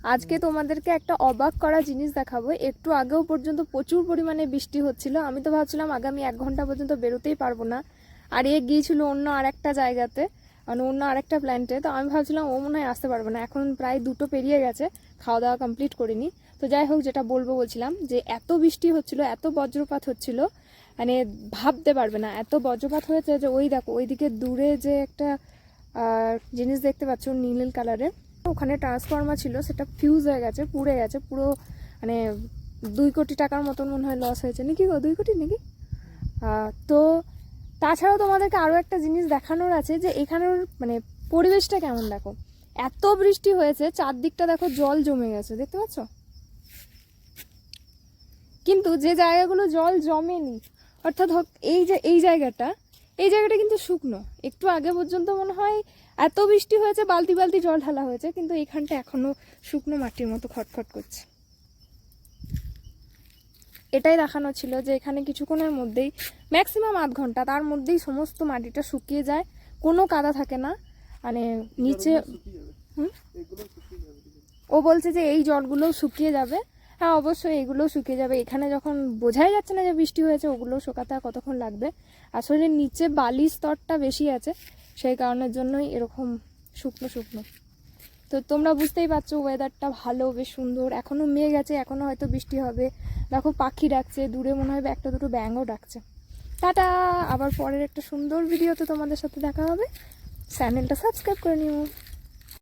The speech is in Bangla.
আজকে তোমাদেরকে একটা অবাক করা জিনিস দেখাবো। একটু আগেও পর্যন্ত প্রচুর পরিমাণে বৃষ্টি হচ্ছিল। আমি তো ভাবছিলাম আগামী 1 ঘন্টা পর্যন্ত বেরোতেই পারবো না। আর এ গিয়েছিল অন্য আরেকটা জায়গাতে, মানে অন্য আরেকটা প্ল্যান্টে। তো আমি ভাবছিলাম ও মনে হয় আসতে পারবে না। এখন প্রায় 2টো পেরিয়ে গেছে, খাওয়া দাওয়া কমপ্লিট করিনি। তো যাই হোক, যেটা বলছিলাম যে এত বৃষ্টি হচ্ছিল, এত বজ্রপাত হচ্ছিল, মানে ভাবতে পারবে না এত বজ্রপাত হয়েছে। যে ওই দেখো ওইদিকে দূরে যে একটা জিনিস দেখতে পাচ্ছ নীল কালারের, ওখানে ট্রান্সফর্মার ছিল, সেটা ফিউজ হয়ে গেছে, পুড়ে গেছে পুরো। মানে 2 কোটি টাকার মতন মনে হয় লস হয়েছে নাকি গো, 2 কোটি নাকি। তো তাছাড়াও তোমাদেরকে আরও একটা জিনিস দেখানোর আছে, যে এখানের মানে পরিবেশটা কেমন দেখো। এত বৃষ্টি হয়েছে, চারদিকটা দেখো জল জমে গেছে, দেখতে পাচ্ছ। কিন্তু যে জায়গাগুলো জল জমেনি, অর্থাৎ এই জায়গাটা কিন্তু শুকনো। একটু আগে পর্যন্ত মনে হয় এত বৃষ্টি হয়েছে, বালতি বালতি জল ঢালা হয়েছে, কিন্তু এখানটা এখনো শুকনো মাটির মতো খটখট করছে। এটাই দেখানো ছিল যে এখানে কিছুক্ষণের মধ্যেই, ম্যাক্সিমাম আধ ঘন্টা, তার মধ্যেই সমস্ত মাটিটা শুকিয়ে যায়, কোনো কাদা থাকে না। মানে নিচে ও বলছে যে এই জলগুলোও শুকিয়ে যাবে। হ্যাঁ, অবশ্যই এগুলোও শুকিয়ে যাবে। এখানে যখন বোঝাই যাচ্ছে না যে বৃষ্টি হয়েছে, ওগুলোও শুকাতে আর কতক্ষণ লাগবে। আসলে নিচে বালির স্তরটা বেশি আছে, সেই কারণের জন্যই এরকম শুকনো শুকনো। তো তোমরা বুঝতেই পারছো ওয়েদারটা ভালো, বেশ সুন্দর। এখনও মেঘ আছে, এখনও হয়তো বৃষ্টি হবে। দেখো পাখি ডাকছে, দূরে মনে হয় একটা দুটো ব্যাঙও ডাকছে। টাটা, আবার পরের একটা সুন্দর ভিডিওতে তোমাদের সাথে দেখা হবে। চ্যানেলটা সাবস্ক্রাইব করে নিও।